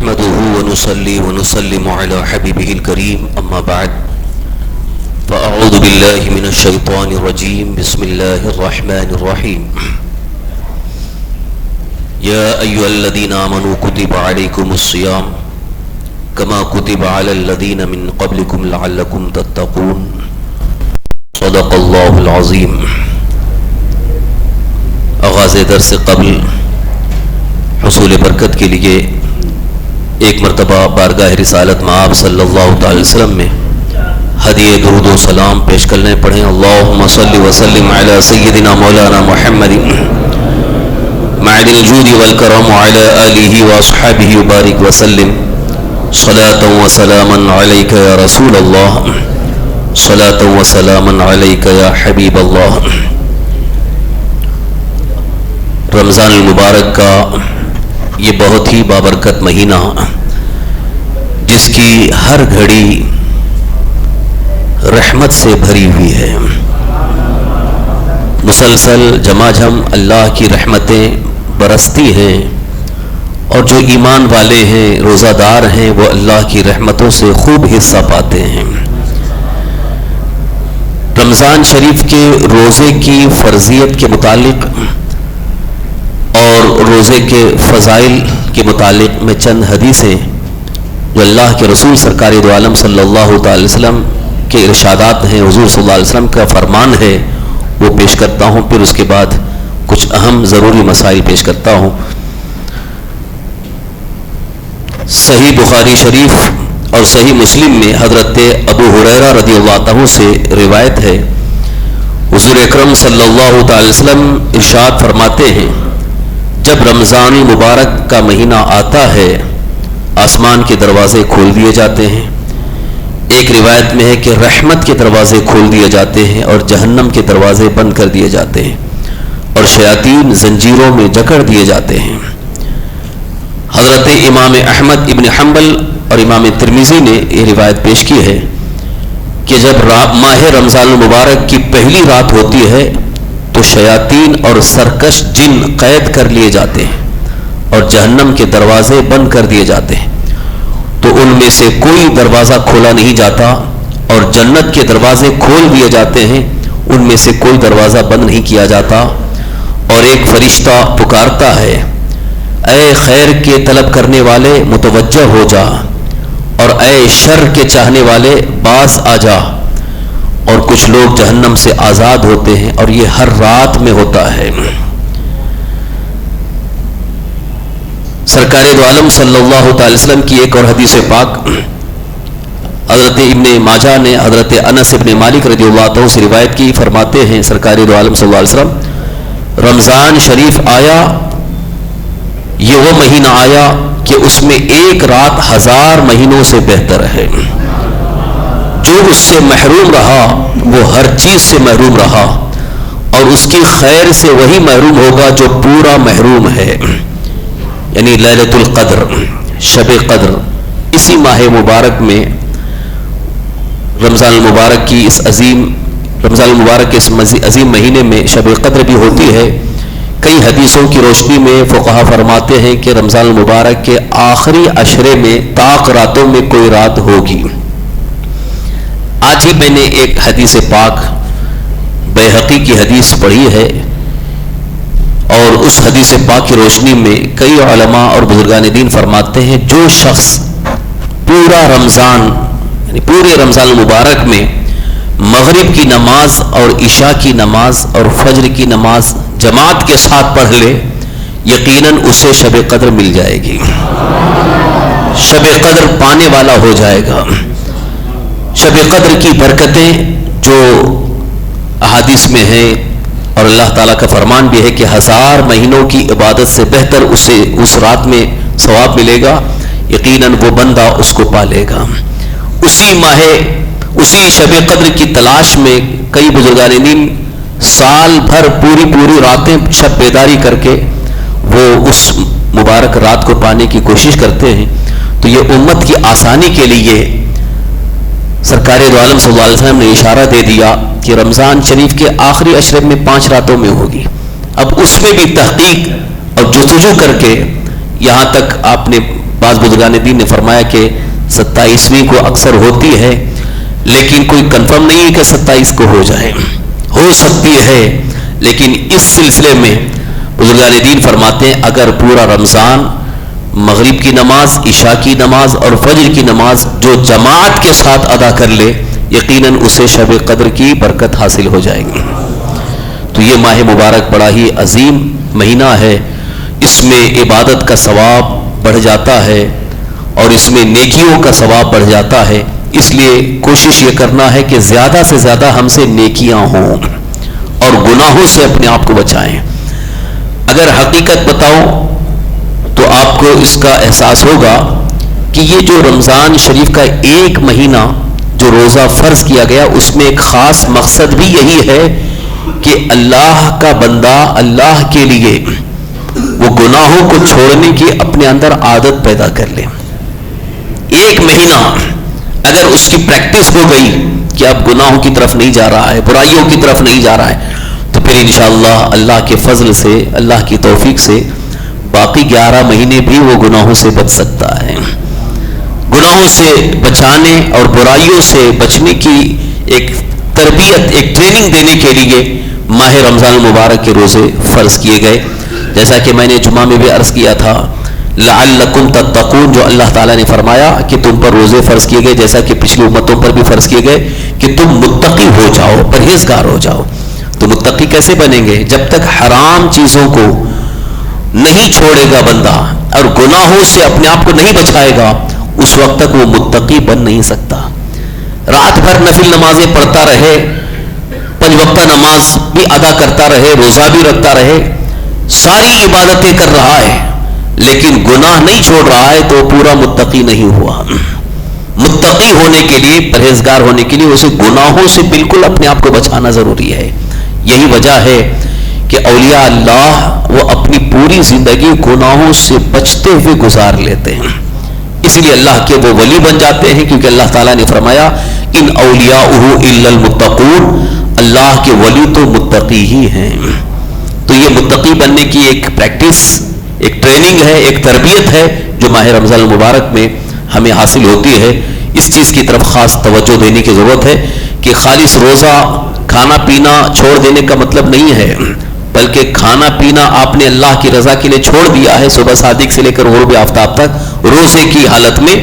نحمده ونصلي ونسلم على حبيبه الكريم أما بعد فأعوذ بالله من الشيطان الرجيم بسم الله الرحمن الرحيم يا أيها الذين آمنوا كتب عليكم الصيام كما كتب على الذين من قبلكم لعلكم تتقون صدق الله العظيم. آغاز درس قبل حصول برکت کے لیے ایک مرتبہ بارگاہ رسالت مآب صلی اللہ تعالی وسلم میں ہدیہ درود و سلام پیش کرنے پڑھیں. اللہم صلی وسلم علی سیدنا مولانا محمد معدن الجود والکرم وعلی آلہ واصحابہ وبارک وسلم صلاة و سلاما علیک یا رسول اللہ صلاة و سلاما علیک یا حبیب اللہ. رمضان المبارک کا یہ بہت ہی بابرکت مہینہ جس کی ہر گھڑی رحمت سے بھری ہوئی ہے. مسلسل جھماجھم اللہ کی رحمتیں برستی ہیں اور جو ایمان والے ہیں روزہ دار ہیں وہ اللہ کی رحمتوں سے خوب حصہ پاتے ہیں. رمضان شریف کے روزے کی فرضیت کے متعلق اور روزے کے فضائل کے متعلق میں چند حدیثیں جو اللہ کے رسول سرکار دو عالم صلی اللہ تعالی وسلم کے ارشادات ہیں، حضور صلی اللہ علیہ وسلم کا فرمان ہے، وہ پیش کرتا ہوں. پھر اس کے بعد کچھ اہم ضروری مسائل پیش کرتا ہوں. صحیح بخاری شریف اور صحیح مسلم میں حضرت ابو ہریرہ رضی اللہ عنہ سے روایت ہے، حضور اکرم صلی اللہ تعالی وسلم ارشاد فرماتے ہیں جب رمضان المبارک کا مہینہ آتا ہے آسمان کے دروازے کھول دیے جاتے ہیں. ایک روایت میں ہے کہ رحمت کے دروازے کھول دیے جاتے ہیں اور جہنم کے دروازے بند کر دیے جاتے ہیں اور شیاطین زنجیروں میں جکڑ دیے جاتے ہیں. حضرت امام احمد ابن حنبل اور امام ترمذی نے یہ روایت پیش کی ہے کہ جب ماہ رمضان المبارک کی پہلی رات ہوتی ہے تو شیاطین اور سرکش جن قید کر لیے جاتے ہیں اور جہنم کے دروازے بند کر دیے جاتے ہیں. تو ان میں سے کوئی دروازہ کھولا نہیں جاتا اور جنت کے دروازے کھول دیے جاتے ہیں، ان میں سے کوئی دروازہ بند نہیں کیا جاتا. اور ایک فرشتہ پکارتا ہے، اے خیر کے طلب کرنے والے متوجہ ہو جا اور اے شر کے چاہنے والے باز آ جا. اور کچھ لوگ جہنم سے آزاد ہوتے ہیں اور یہ ہر رات میں ہوتا ہے. سرکار دو عالم صلی اللہ تعالی وسلم کی ایک اور حدیث پاک حضرت ابن ماجہ نے حضرت انس ابن مالک رضی اللہ عنہ سے روایت کی. فرماتے ہیں سرکار دو عالم صلی اللہ علیہ وسلم رمضان شریف آیا، یہ وہ مہینہ آیا کہ اس میں ایک رات 1000 مہینوں سے بہتر ہے. جو اس سے محروم رہا وہ ہر چیز سے محروم رہا اور اس کی خیر سے وہی محروم ہوگا جو پورا محروم ہے. یعنی لیلۃ القدر، شب قدر، اسی ماہ مبارک میں رمضان المبارک کے اس عظیم مہینے میں شب قدر بھی ہوتی ہے. کئی حدیثوں کی روشنی میں فقہا فرماتے ہیں کہ رمضان المبارک کے آخری عشرے میں طاق راتوں میں کوئی رات ہوگی. آج ہی میں نے ایک حدیث پاک بیہقی کی حدیث پڑھی ہے اور اس حدیث پاک کی روشنی میں کئی علماء اور بزرگان دین فرماتے ہیں جو شخص پورا رمضان یعنی پورے رمضان المبارک میں مغرب کی نماز اور عشاء کی نماز اور فجر کی نماز جماعت کے ساتھ پڑھ لے یقیناً اسے شب قدر مل جائے گی، شب قدر پانے والا ہو جائے گا. شب قدر کی برکتیں جو احادیث میں ہیں اور اللہ تعالیٰ کا فرمان بھی ہے کہ 1000 مہینوں کی عبادت سے بہتر اسے اس رات میں ثواب ملے گا، یقیناً وہ بندہ اس کو پالے گا. اسی شب قدر کی تلاش میں کئی بزرگان دین سال بھر پوری راتیں شب بیداری کر کے وہ اس مبارک رات کو پانے کی کوشش کرتے ہیں. تو یہ امت کی آسانی کے لیے سرکار دو عالم صلی اللہ علیہ وسلم نے اشارہ دے دیا کہ رمضان شریف کے آخری عشرے میں 5 راتوں میں ہوگی. اب اس میں بھی تحقیق اور جستجو کر کے یہاں تک آپ نے بعض بزرگان دین نے فرمایا کہ 27ویں کو اکثر ہوتی ہے، لیکن کوئی کنفرم نہیں ہے کہ 27 کو ہو جائے، ہو سکتی ہے، لیکن اس سلسلے میں بزرگان دین فرماتے ہیں اگر پورا رمضان مغرب کی نماز، عشاء کی نماز اور فجر کی نماز جو جماعت کے ساتھ ادا کر لے، یقیناً اسے شب قدر کی برکت حاصل ہو جائے گی۔ تو یہ ماہ مبارک بڑا ہی عظیم مہینہ ہے، اس میں عبادت کا ثواب بڑھ جاتا ہے اور اس میں نیکیوں کا ثواب بڑھ جاتا ہے، اس لیے کوشش یہ کرنا ہے کہ زیادہ سے زیادہ ہم سے نیکیاں ہوں اور گناہوں سے اپنے آپ کو بچائیں۔ اگر حقیقت بتاؤں تو آپ کو اس کا احساس ہوگا کہ یہ جو رمضان شریف کا ایک مہینہ جو روزہ فرض کیا گیا، اس میں ایک خاص مقصد بھی یہی ہے کہ اللہ کا بندہ اللہ کے لیے وہ گناہوں کو چھوڑنے کی اپنے اندر عادت پیدا کر لے۔ ایک مہینہ اگر اس کی پریکٹس ہو گئی کہ اب گناہوں کی طرف نہیں جا رہا ہے، برائیوں کی طرف نہیں جا رہا ہے، تو پھر انشاءاللہ اللہ کے فضل سے، اللہ کی توفیق سے باقی 11 مہینے بھی وہ گناہوں سے بچ سکتا ہے۔ گناہوں سے بچانے اور برائیوں سے بچنے کی ایک تربیت، ایک ٹریننگ دینے کے لیے ماہ رمضان المبارک کے روزے فرض کیے گئے۔ جیسا کہ میں نے جمعہ میں بھی عرض کیا تھا، لعلکم تتقون، جو اللہ تعالیٰ نے فرمایا کہ تم پر روزے فرض کیے گئے، جیسا کہ پچھلی امتوں پر بھی فرض کیے گئے کہ تم متقی ہو جاؤ، پرہیزگار ہو جاؤ۔ تو متقی کیسے بنیں گے؟ جب تک حرام چیزوں کو نہیں چھوڑے گا بندہ اور گناہوں سے اپنے آپ کو نہیں بچائے گا، اس وقت تک وہ متقی بن نہیں سکتا۔ رات بھر نفل نمازیں پڑھتا رہے، 5 وقتہ نماز بھی ادا کرتا رہے، روزہ بھی رکھتا رہے، ساری عبادتیں کر رہا ہے، لیکن گناہ نہیں چھوڑ رہا ہے، تو پورا متقی نہیں ہوا۔ متقی ہونے کے لیے، پرہیزگار ہونے کے لیے اسے گناہوں سے بالکل اپنے آپ کو بچانا ضروری ہے۔ یہی وجہ ہے کہ اولیاء اللہ وہ اپنی پوری زندگی گناہوں سے بچتے ہوئے گزار لیتے ہیں، اس لیے اللہ کے وہ ولی بن جاتے ہیں، کیونکہ اللہ تعالیٰ نے فرمایا ان اولیاءہ الا المتقون، اللہ کے ولی تو متقی ہی ہیں۔ تو یہ متقی بننے کی ایک پریکٹس، ایک ٹریننگ ہے، ایک تربیت ہے جو ماہ رمضان المبارک میں ہمیں حاصل ہوتی ہے۔ اس چیز کی طرف خاص توجہ دینے کی ضرورت ہے کہ خالص روزہ کھانا پینا چھوڑ دینے کا مطلب نہیں ہے، بلکہ کھانا پینا آپ نے اللہ کی رضا کے لیے چھوڑ دیا ہے، صبح صادق سے لے کر غروب آفتاب تک روزے کی حالت میں،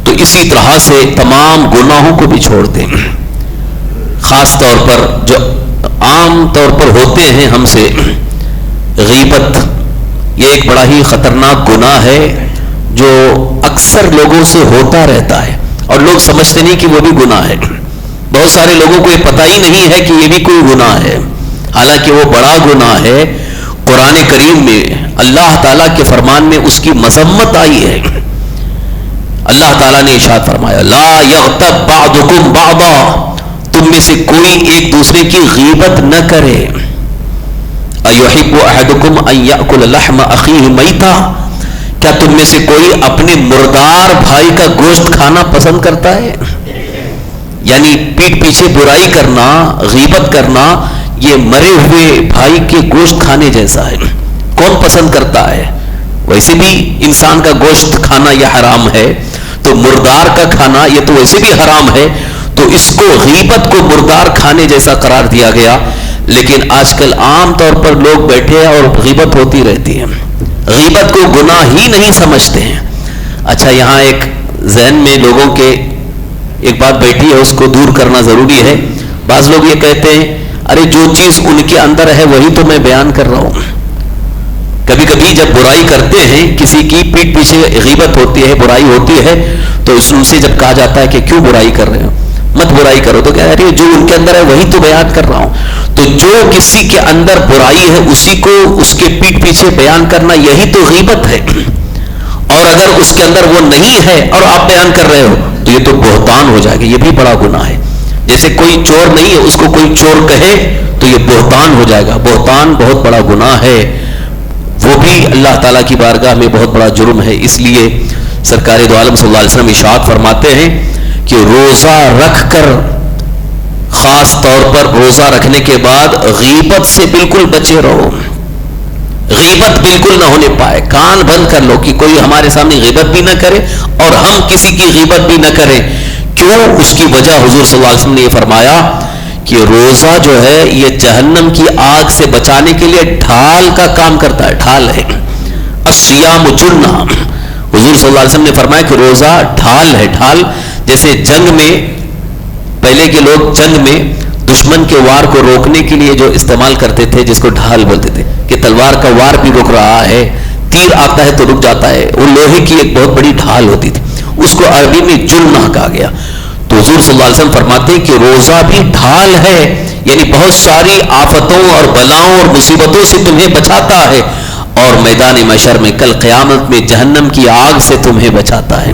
تو اسی طرح سے تمام گناہوں کو بھی چھوڑ دیں۔ خاص طور پر جو عام طور پر ہوتے ہیں ہم سے، غیبت، یہ ایک بڑا ہی خطرناک گناہ ہے جو اکثر لوگوں سے ہوتا رہتا ہے اور لوگ سمجھتے نہیں کہ وہ بھی گناہ ہے۔ بہت سارے لوگوں کو یہ پتہ ہی نہیں ہے کہ یہ بھی کوئی گناہ ہے، حالانکہ وہ بڑا گناہ ہے۔ قرآن کریم میں اللہ تعالیٰ کے فرمان میں اس کی مذمت آئی ہے۔ اللہ تعالیٰ نے ارشاد فرمایا لا یغتب بعضکم بعضا، تم میں سے کوئی ایک دوسرے کی غیبت نہ کرے۔ ایحب احدکم ان یاکل لحم اخیہ میتا، کیا تم میں سے کوئی اپنے مردار بھائی کا گوشت کھانا پسند کرتا ہے؟ یعنی پیٹ پیچھے برائی کرنا، غیبت کرنا، یہ مرے ہوئے بھائی کے گوشت کھانے جیسا ہے۔ کون پسند کرتا ہے؟ ویسے بھی انسان کا گوشت کھانا یہ حرام ہے، تو مردار کا کھانا یہ تو ویسے بھی حرام ہے، تو اس کو غیبت کو مردار کھانے جیسا قرار دیا گیا۔ لیکن آج کل عام طور پر لوگ بیٹھے ہیں اور غیبت ہوتی رہتی ہے، غیبت کو گناہ ہی نہیں سمجھتے ہیں۔ اچھا، یہاں ایک ذہن میں لوگوں کے ایک بات بیٹھی ہے، اس کو دور کرنا ضروری ہے۔ بعض لوگ یہ کہتے ہیں ارے جو چیز ان کے اندر ہے وہی تو میں بیان کر رہا ہوں۔ کبھی کبھی جب برائی کرتے ہیں، کسی کی پیٹھ پیچھے غیبت ہوتی ہے، برائی ہوتی ہے، تو ان سے جب کہا جاتا ہے کہ کیوں برائی کر رہے ہو، مت برائی کرو، تو کہہ رہے ہیں جو ان کے اندر ہے وہی تو بیان کر رہا ہوں۔ تو جو کسی کے اندر برائی ہے اسی کو اس کے پیٹھ پیچھے بیان کرنا، یہی تو غیبت ہے۔ اور اگر اس کے اندر وہ نہیں ہے اور آپ بیان کر رہے ہو تو یہ تو بہتان ہو جائے گا، یہ بھی بڑا گناہ ہے۔ جیسے کوئی چور نہیں ہے، اس کو کوئی چور کہے تو یہ بہتان ہو جائے گا۔ بہتان بہت بڑا گناہ ہے، وہ بھی اللہ تعالیٰ کی بارگاہ میں بہت بڑا جرم ہے۔ اس لیے سرکار دو عالم صلی اللہ علیہ وسلم ارشاد فرماتے ہیں کہ روزہ رکھ کر، خاص طور پر روزہ رکھنے کے بعد غیبت سے بالکل بچے رہو۔ غیبت بالکل نہ ہونے پائے. کان بند کر لو کہ کوئی ہمارے سامنے غیبت بھی نہ کرے اور ہم کسی کی غیبت بھی نہ کریں. کیوں؟ اس کی وجہ حضور صلی اللہ علیہ وسلم نے یہ فرمایا کہ روزہ جو ہے یہ جہنم کی آگ سے بچانے کے لیے ڈھال کا کام کرتا ہے. ڈھال ہے. الصیام جنہ. حضور صلی اللہ علیہ وسلم نے فرمایا کہ روزہ ڈھال ہے. ڈھال جیسے جنگ میں پہلے کے لوگ جنگ میں دشمن کے وار کو روکنے کے لیے جو استعمال کرتے تھے جس کو ڈھال بولتے تھے کہ تلوار کا وار بھی رک رہا ہے, تیر آتا ہے تو رک جاتا ہے, وہ لوہے کی ایک بہت بڑی ڈھال ہوتی تھی, اس کو عربی میں جنہ کہا گیا. تو حضور صلی اللہ علیہ وسلم فرماتے ہیں کہ روزہ بھی ڈھال ہے, یعنی بہت ساری آفتوں اور بلاؤں اور مصیبتوں سے تمہیں بچاتا ہے اور میدان محشر میں کل قیامت میں جہنم کی آگ سے تمہیں بچاتا ہے.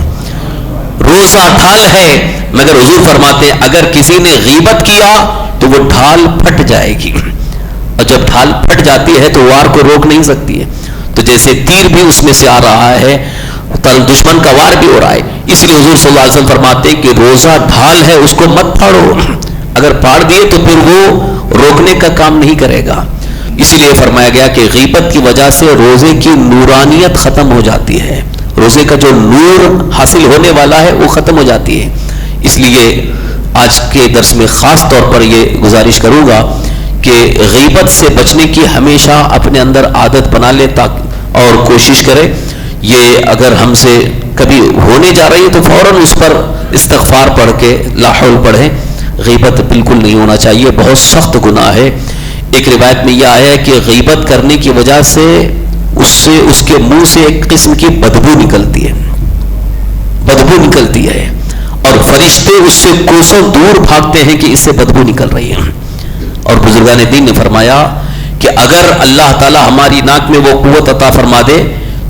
روزہ ڈھال ہے, مگر حضور فرماتے ہیں اگر کسی نے غیبت کیا تو وہ ڈھال پھٹ جائے گی, اور جب ڈھال پھٹ جاتی ہے تو وار کو روک نہیں سکتی ہے. تو جیسے تیر بھی اس میں سے آ رہا ہے, دشمن کا وار بھی ہو رہا ہے, اس لیے حضور صلی اللہ علیہ وسلم فرماتے ہیں کہ روزہ ڈھال ہے, اس کو مت پھاڑو. اگر پھاڑ دیے تو پھر وہ روکنے کا کام نہیں کرے گا. اسی لیے فرمایا گیا کہ غیبت کی وجہ سے روزے کی نورانیت ختم ہو جاتی ہے, روزے کا جو نور حاصل ہونے والا ہے وہ ختم ہو جاتی ہے. اس لیے آج کے درس میں خاص طور پر یہ گزارش کروں گا کہ غیبت سے بچنے کی ہمیشہ اپنے اندر عادت بنا لے اور کوشش کرے. یہ اگر ہم سے کبھی ہونے جا رہی ہے تو فوراً اس پر استغفار پڑھ کے لا حول پڑھیں. غیبت بالکل نہیں ہونا چاہیے, بہت سخت گناہ ہے. ایک روایت میں یہ آیا ہے کہ غیبت کرنے کی وجہ سے اس کے منہ سے ایک قسم کی بدبو نکلتی ہے, بدبو نکلتی ہے, اور فرشتے اس سے کوسوں دور بھاگتے ہیں کہ اس سے بدبو نکل رہی ہے. اور بزرگان دین نے فرمایا کہ اگر اللہ تعالی ہماری ناک میں وہ قوت عطا فرما دے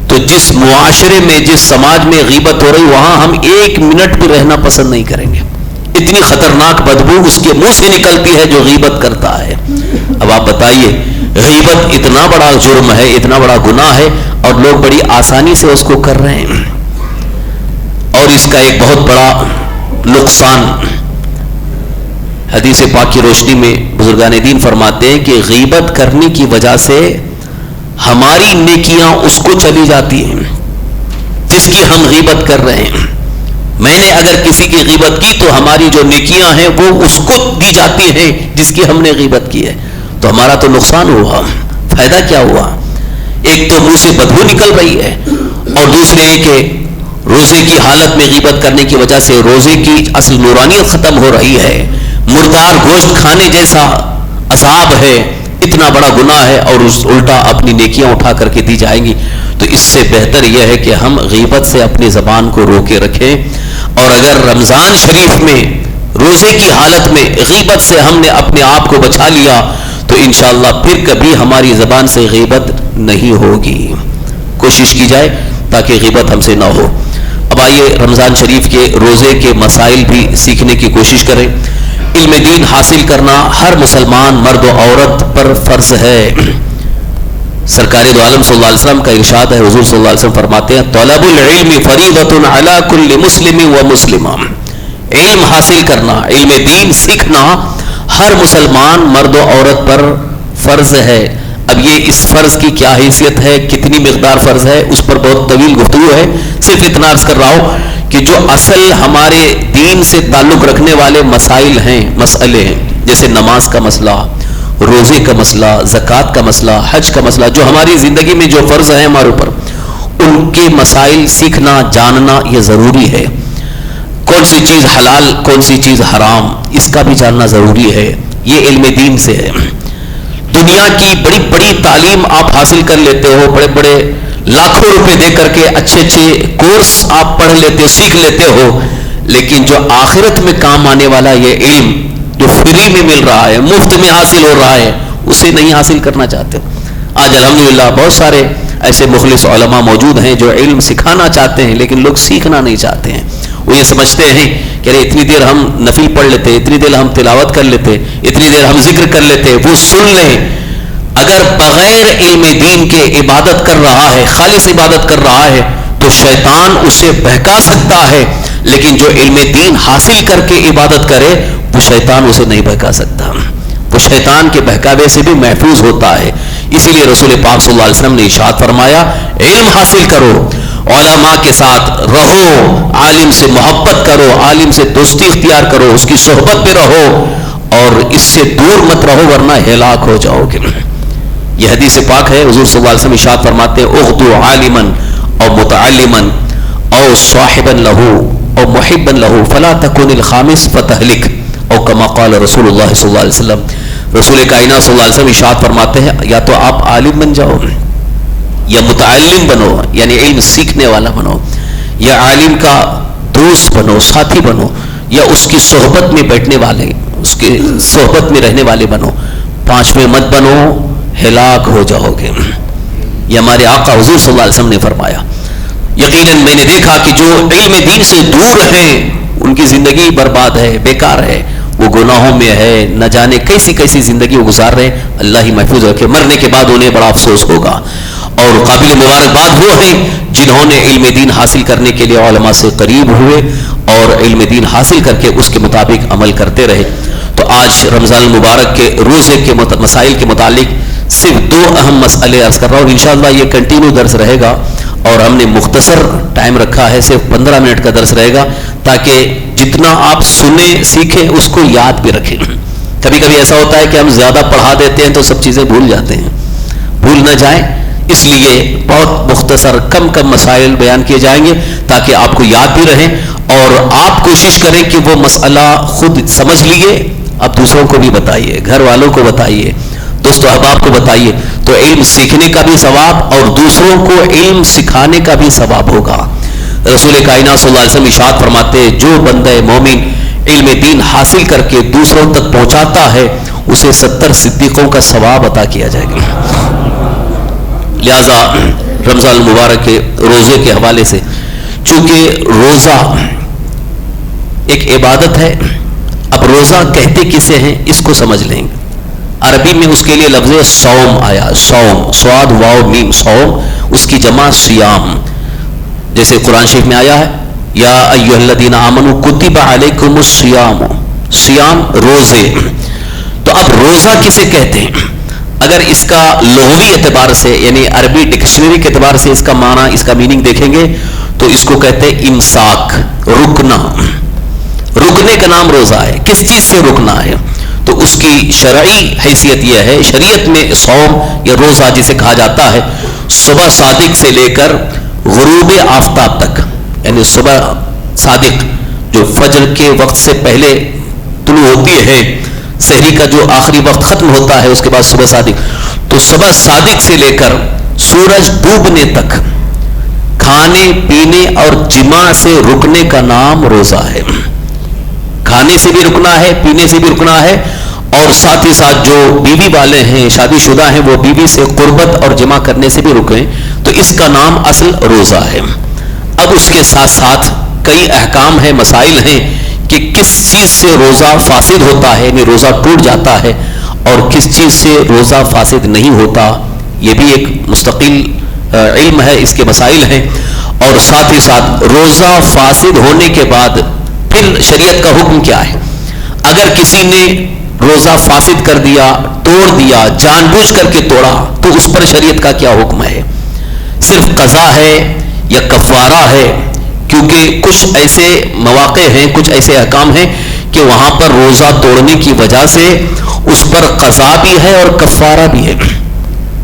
تو جس معاشرے میں, جس سماج میں غیبت ہو رہی وہاں ہم ایک منٹ بھی رہنا پسند نہیں کریں گے. اتنی خطرناک بدبو اس کے منہ سے نکلتی ہے جو غیبت کرتا ہے. اب آپ بتائیے, غیبت اتنا بڑا جرم ہے, اتنا بڑا گناہ ہے, اور لوگ بڑی آسانی سے اس کو کر رہے ہیں. اور اس کا ایک بہت بڑا نقصان حدیث پاک کی روشنی میں بزرگان دین فرماتے ہیں کہ غیبت کرنے کی وجہ سے ہماری نیکیاں اس کو چلی جاتی ہیں جس کی ہم غیبت کر رہے ہیں. میں نے اگر کسی کی غیبت کی تو ہماری جو نیکیاں ہیں وہ اس کو دی جاتی ہیں جس کی ہم نے غیبت کی ہے. تو ہمارا تو نقصان ہوا, فائدہ کیا ہوا؟ ایک تو منہ سے بدبو نکل رہی ہے, اور دوسرے یہ کہ روزے کی حالت میں غیبت کرنے کی وجہ سے روزے کی اصل نورانیت ختم ہو رہی ہے. مردار گوشت کھانے جیسا عذاب ہے, اتنا بڑا گناہ ہے, اور اس الٹا اپنی نیکیاں اٹھا کر کے دی جائیں گی. تو اس سے بہتر یہ ہے کہ ہم غیبت سے اپنی زبان کو روکے رکھیں. اور اگر رمضان شریف میں روزے کی حالت میں غیبت سے ہم نے اپنے آپ کو بچا لیا تو انشاءاللہ پھر کبھی ہماری زبان سے غیبت نہیں ہوگی. کوشش کی جائے تاکہ غیبت ہم سے نہ ہو. اب آئیے رمضان شریف کے روزے کے مسائل بھی سیکھنے کی کوشش کریں. علم دین حاصل کرنا ہر مسلمان مرد و عورت پر فرض ہے. سرکار دو عالم صلی اللہ علیہ وسلم کا ارشاد ہے, حضور صلی اللہ علیہ وسلم فرماتے ہیں طلب العلم فریضۃ علی کل مسلم و مسلمہ. علم حاصل کرنا, علم دین سیکھنا ہر مسلمان مرد و عورت پر فرض ہے. اب یہ اس فرض کی کیا حیثیت ہے, کتنی مقدار فرض ہے, اس پر بہت طویل گفتگو ہے. صرف اتنا عرض کر رہا ہوں کہ جو اصل ہمارے دین سے تعلق رکھنے والے مسائل ہیں, مسئلے ہیں, جیسے نماز کا مسئلہ, روزے کا مسئلہ, زکوٰۃ کا مسئلہ, حج کا مسئلہ, جو ہماری زندگی میں جو فرض ہیں ہمارے اوپر, ان کے مسائل سیکھنا جاننا یہ ضروری ہے. کون سی چیز حلال, کون سی چیز حرام, اس کا بھی جاننا ضروری ہے. یہ علم دین سے ہے. دنیا کی بڑی بڑی تعلیم آپ حاصل کر لیتے ہو, بڑے بڑے لاکھوں روپے دے کر کے اچھے اچھے کورس آپ پڑھ لیتے ہو, سیکھ لیتے ہو, لیکن جو آخرت میں کام آنے والا یہ علم جو فری میں مل رہا ہے, مفت میں حاصل ہو رہا ہے, اسے نہیں حاصل کرنا چاہتے. آج الحمدللہ بہت سارے ایسے مخلص علماء موجود ہیں جو علم سکھانا چاہتے ہیں لیکن لوگ سیکھنا نہیں چاہتے ہیں. وہ یہ سمجھتے ہیں کہ ارے اتنی دیر ہم نفل پڑھ لیتے, اتنی دیر ہم تلاوت کر لیتے, اتنی دیر ہم ذکر کر لیتے, وہ سن لیں. اگر بغیر علم دین کے عبادت کر رہا ہے, خالص عبادت کر رہا ہے, تو شیطان اسے بہکا سکتا ہے, لیکن جو علم دین حاصل کر کے عبادت کرے وہ شیطان اسے نہیں بہکا سکتا. وہ شیطان کے بہکاوے سے بھی محفوظ ہوتا ہے. اسی لیے رسول پاک صلی اللہ علیہ وسلم نے ارشاد فرمایا علم حاصل کرو, علماء کے ساتھ رہو, عالم سے محبت کرو, عالم سے دوستی اختیار کرو, اس کی صحبت پہ رہو اور اس سے دور مت رہو ورنہ ہلاک ہو جاؤ گے. یہ حدیث پاک ہے. حضور صلی اللہ علیہ وسلم ارشاد فرماتے ہیں اغدو عالما او متعلما او صاحبا له او محبا له فلا تكن الخامس فتهلك او كما قال رسول اللہ صلی اللہ علیہ وسلم. رسول کائنات صلی اللہ علیہ وسلم ارشاد فرماتے ہیں یا تو آپ عالم بن جاؤ یا متعلم بنو یعنی علم سیکھنے والا بنو, یا عالم کا دوست بنو, ساتھی بنو, یا اس کی صحبت میں بیٹھنے والے, اس کی صحبت میں رہنے والے بنو. پانچویں مت بنو, ہلاک ہو جاؤ گے. یہ ہمارے آقا حضور صلی اللہ علیہ وسلم نے فرمایا. یقیناً میں نے دیکھا کہ جو علم دین سے دور ہیں ان کی زندگی برباد ہے, بیکار ہے, وہ گناہوں میں ہے, نہ جانے کیسی کیسی زندگی وہ گزار رہے. اللہ ہی محفوظ رکھے. مرنے کے بعد انہیں بڑا افسوس ہوگا. اور قابل مبارکباد وہ ہیں جنہوں نے علم دین حاصل کرنے کے لیے علماء سے قریب ہوئے اور علم دین حاصل کر کے اس کے مطابق عمل کرتے رہے. تو آج رمضان المبارک کے روزے کے مسائل کے متعلق صرف 2 اہم مسئلے عرض کر رہا ہوں. انشاءاللہ یہ کنٹینیو درس رہے گا اور ہم نے مختصر ٹائم رکھا ہے, صرف 15 منٹ کا درس رہے گا تاکہ جتنا آپ سنیں سیکھیں اس کو یاد بھی رکھیں. کبھی کبھی ایسا ہوتا ہے کہ ہم زیادہ پڑھا دیتے ہیں تو سب چیزیں بھول جاتے ہیں, بھول نہ جائیں اس لیے بہت مختصر کم مسائل بیان کیے جائیں گے تاکہ آپ کو یاد بھی رہیں اور آپ کوشش کریں کہ وہ مسئلہ خود سمجھ لیے, اب دوسروں کو بھی بتائیے, گھر والوں کو بتائیے, دوست و احباب کو بتائیے, تو علم سیکھنے کا بھی ثواب اور دوسروں کو علم سکھانے کا بھی ثواب ہوگا. رسول کائنات صلی اللہ علیہ وسلم ارشاد فرماتے جو بندہ مومن علم دین حاصل کر کے دوسروں تک پہنچاتا ہے اسے 70 صدیقوں کا ثواب عطا کیا جائے گا. لہذا رمضان المبارک کے روزے کے حوالے سے, چونکہ روزہ ایک عبادت ہے, اب روزہ کہتے کسے ہیں اس کو سمجھ لیں. عربی میں اس کے لیے لفظ صوم آیا, صوم, صاد واو میم, صوم, اس کی جمع صیام. جیسے قرآن شریف میں آیا ہے یا ایھا الذین آمنوا کتب علیکم الصیام, صیام روزے. تو اب روزہ کسے کہتے ہیں؟ اگر اس کا لغوی اعتبار سے یعنی عربی ڈکشنری کے اعتبار سے اس کا معنی, اس کا میننگ دیکھیں گے تو اس کو کہتے ہیں امساک, رکنا. رکنے کا نام روزہ ہے. کس چیز سے رکنا ہے؟ تو اس کی شرعی حیثیت یہ ہے, شریعت میں صوم یا روزہ جسے کہا جاتا ہے صبح صادق سے لے کر غروب آفتاب تک, یعنی صبح صادق جو فجر کے وقت سے پہلے طلوع ہوتی ہے, سحری کا جو آخری وقت ختم ہوتا ہے اس کے بعد صبح صادق, تو صبح صادق سے لے کر سورج ڈوبنے تک کھانے پینے اور جماع سے رکنے کا نام روزہ ہے. کھانے سے بھی رکنا ہے, پینے سے بھی رکنا ہے, اور ساتھ ہی ساتھ جو بیوی والے ہیں, شادی شدہ ہیں, وہ بیوی سے قربت اور جماع کرنے سے بھی رکیں, تو اس کا نام اصل روزہ ہے. اب اس کے ساتھ ساتھ کئی احکام ہیں, مسائل ہیں کہ کس چیز سے روزہ فاسد ہوتا ہے, یعنی روزہ ٹوٹ جاتا ہے, اور کس چیز سے روزہ فاسد نہیں ہوتا. یہ بھی ایک مستقل علم ہے, اس کے مسائل ہیں. اور ساتھ ہی ساتھ روزہ فاسد ہونے کے بعد پھر شریعت کا حکم کیا ہے. اگر کسی نے روزہ فاسد کر دیا, توڑ دیا, جان بوجھ کر کے توڑا, تو اس پر شریعت کا کیا حکم ہے؟ صرف قضا ہے یا کفارہ ہے؟ کیونکہ کچھ ایسے مواقع ہیں, کچھ ایسے احکام ہیں کہ وہاں پر روزہ توڑنے کی وجہ سے اس پر قضا بھی ہے اور کفارہ بھی ہے.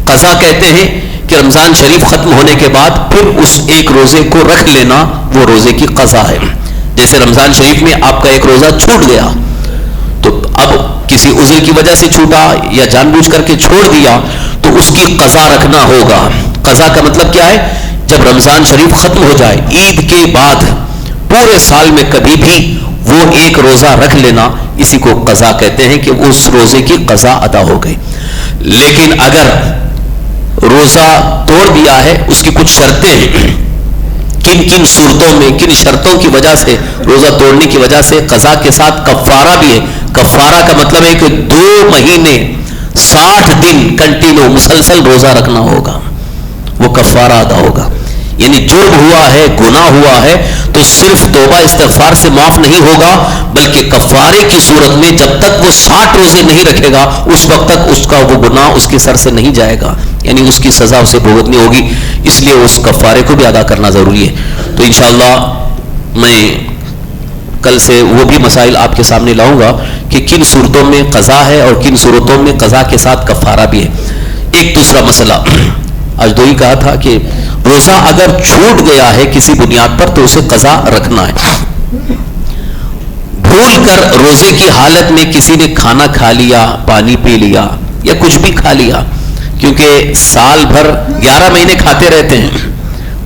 قضا کہتے ہیں کہ رمضان شریف ختم ہونے کے بعد پھر اس ایک روزے کو رکھ لینا, وہ روزے کی قضا ہے. جیسے رمضان شریف میں آپ کا ایک روزہ چھوٹ گیا, تو اب کسی عذر کی وجہ سے چھوٹا یا جان بوجھ کر کے چھوڑ دیا, تو اس کی قضا رکھنا ہوگا. قضا کا مطلب کیا ہے؟ جب رمضان شریف ختم ہو جائے, عید کے بعد پورے سال میں کبھی بھی وہ ایک روزہ رکھ لینا, اسی کو قضا کہتے ہیں کہ اس روزے کی قضا ادا ہو گئی. لیکن اگر روزہ توڑ دیا ہے, اس کی کچھ شرطیں ہیں, کن کن صورتوں میں, کن شرطوں کی وجہ سے روزہ توڑنے کی وجہ سے قضا کے ساتھ کفارہ بھی ہے. کفارہ کا مطلب ہے کہ 2 مہینے 60 دن کنٹینیو مسلسل روزہ رکھنا ہوگا, وہ کفارہ ادا ہوگا. یعنی جرم ہوا ہے, گناہ ہوا ہے, تو صرف توبہ استغفار سے معاف نہیں ہوگا بلکہ کفارے کی صورت میں جب تک وہ 60 روزے نہیں رکھے گا اس وقت تک اس کا وہ گناہ اس کے سر سے نہیں جائے گا، یعنی اس کی سزا اسے بھگتنی ہوگی، اس لیے اس کفارے کو بھی ادا کرنا ضروری ہے۔ تو انشاءاللہ میں کل سے وہ بھی مسائل آپ کے سامنے لاؤں گا کہ کن صورتوں میں قضا ہے اور کن صورتوں میں قضا کے ساتھ کفارہ بھی ہے۔ ایک دوسرا مسئلہ آج دو ہی کہا تھا کہ روزہ اگر چھوٹ گیا ہے کسی بنیاد پر تو اسے قضا رکھنا ہے۔ بھول کر روزے کی حالت میں کسی نے کھانا کھا لیا، پانی پی لیا یا کچھ بھی کھا لیا، کیونکہ سال بھر 11 مہینے کھاتے رہتے ہیں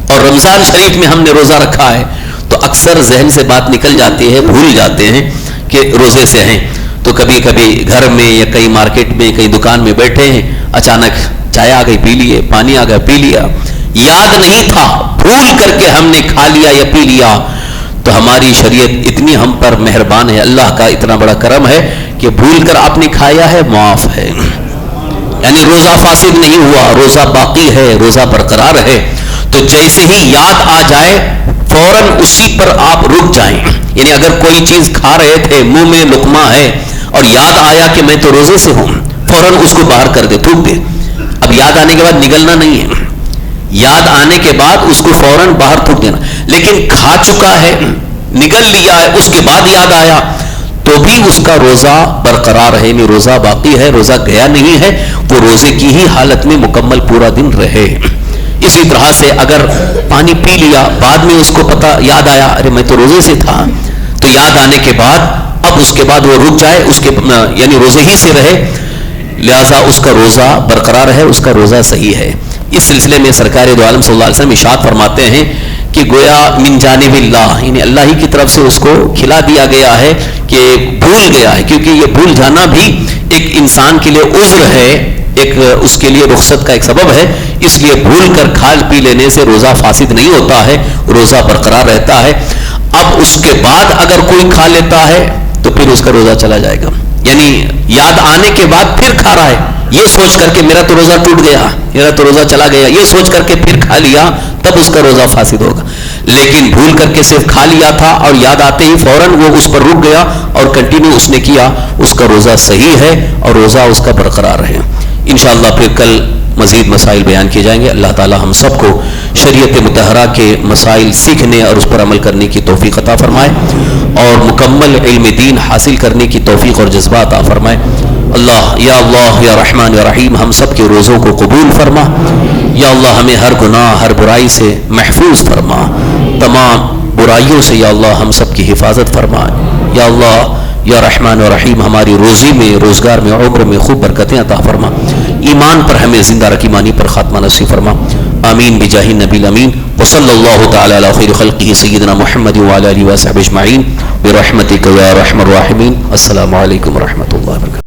اور رمضان شریف میں ہم نے روزہ رکھا ہے تو اکثر ذہن سے بات نکل جاتی ہے، بھول جاتے ہیں کہ روزے سے ہیں، تو کبھی کبھی گھر میں یا کہیں مارکیٹ میں کہیں دکان میں بیٹھے ہیں، اچانک چائے آ گئی پی لیے، پانی آ گیا پی لیا، یاد نہیں تھا، بھول کر کے ہم نے کھا لیا یا پی لیا، تو ہماری شریعت اتنی ہم پر مہربان ہے، اللہ کا اتنا بڑا کرم ہے کہ بھول کر آپ نے کھایا ہے معاف ہے، یعنی روزہ فاسد نہیں ہوا، روزہ باقی ہے، روزہ برقرار ہے۔ تو جیسے ہی یاد آ جائے فوراً اسی پر آپ رک جائیں، یعنی اگر کوئی چیز کھا رہے تھے، منہ میں لقمہ ہے اور یاد آیا کہ میں تو روزے سے ہوں، فوراً اس کو باہر کر دے، تھوک دے۔ اب یاد آنے کے بعد نگلنا نہیں ہے، یاد آنے کے بعد اس کو فوراً باہر تھوک دینا، لیکن کھا چکا ہے، نگل لیا ہے، اس کے بعد یاد آیا تو بھی اس کا روزہ برقرار ہے، یعنی روزہ باقی ہے، روزہ گیا نہیں ہے، وہ روزے کی ہی حالت میں مکمل پورا دن رہے۔ اسی طرح سے اگر پانی پی لیا، بعد میں اس کو پتہ یاد آیا ارے میں تو روزے سے تھا، تو یاد آنے کے بعد اب اس کے بعد وہ رک جائے، اس کے یعنی روزے ہی سے رہے، لہذا اس کا روزہ برقرار ہے، اس کا روزہ صحیح ہے۔ اس سلسلے میں سرکار دو عالم صلی اللہ علیہ وسلم ارشاد فرماتے ہیں کہ گویا من جانب اللہ، یعنی اللہ ہی کی طرف سے اس کو کھلا دیا گیا ہے کہ بھول گیا ہے، کیونکہ یہ بھول جانا بھی ایک انسان کے لیے عذر ہے، ایک اس کے لیے رخصت کا ایک سبب ہے، اس لیے بھول کر کھا پی لینے سے روزہ فاسد نہیں ہوتا ہے، روزہ برقرار رہتا ہے۔ اب اس کے بعد اگر کوئی کھا لیتا ہے تو پھر اس کا روزہ چلا جائے گا، یعنی یاد آنے کے بعد پھر کھا رہا ہے، یہ سوچ کر کے میرا تو روزہ ٹوٹ گیا، میرا تو روزہ چلا گیا، یہ سوچ کر کے پھر کھا لیا، تب اس کا روزہ فاسد ہوگا۔ لیکن بھول کر کے صرف کھا لیا تھا اور یاد آتے ہی فوراً وہ اس پر رک گیا اور کنٹینیو اس نے کیا، اس کا روزہ صحیح ہے اور روزہ اس کا برقرار ہے۔ انشاءاللہ پھر کل مزید مسائل بیان کیے جائیں گے۔ اللہ تعالی ہم سب کو شریعت مطہرہ کے مسائل سیکھنے اور اس پر عمل کرنے کی توفیق عطا فرمائے اور مکمل علم دین حاصل کرنے کی توفیق اور جذبہ عطا فرمائے۔ اللہ یا رحمان یا رحیم ہم سب کے روزوں کو قبول فرما، یا اللہ ہمیں ہر گناہ ہر برائی سے محفوظ فرما، تمام برائیوں سے یا اللہ ہم سب کی حفاظت فرما، یا اللہ یا رحمان و رحیم ہماری روزی میں، روزگار میں، عمر میں خوب برکتیں عطا فرما، ایمان پر ہمیں زندہ رکھ، ایمانی پر خاتمہ نصیب فرما، آمین بجاہ النبی الامین، وصلی اللہ تعالی علی خیر خلقہ سیدنا محمد وعلی آلہ وصحبہ اجمعین برحمتک یا ارحم الراحمین۔ السلام علیکم ورحمۃ اللہ وبرکاتہ۔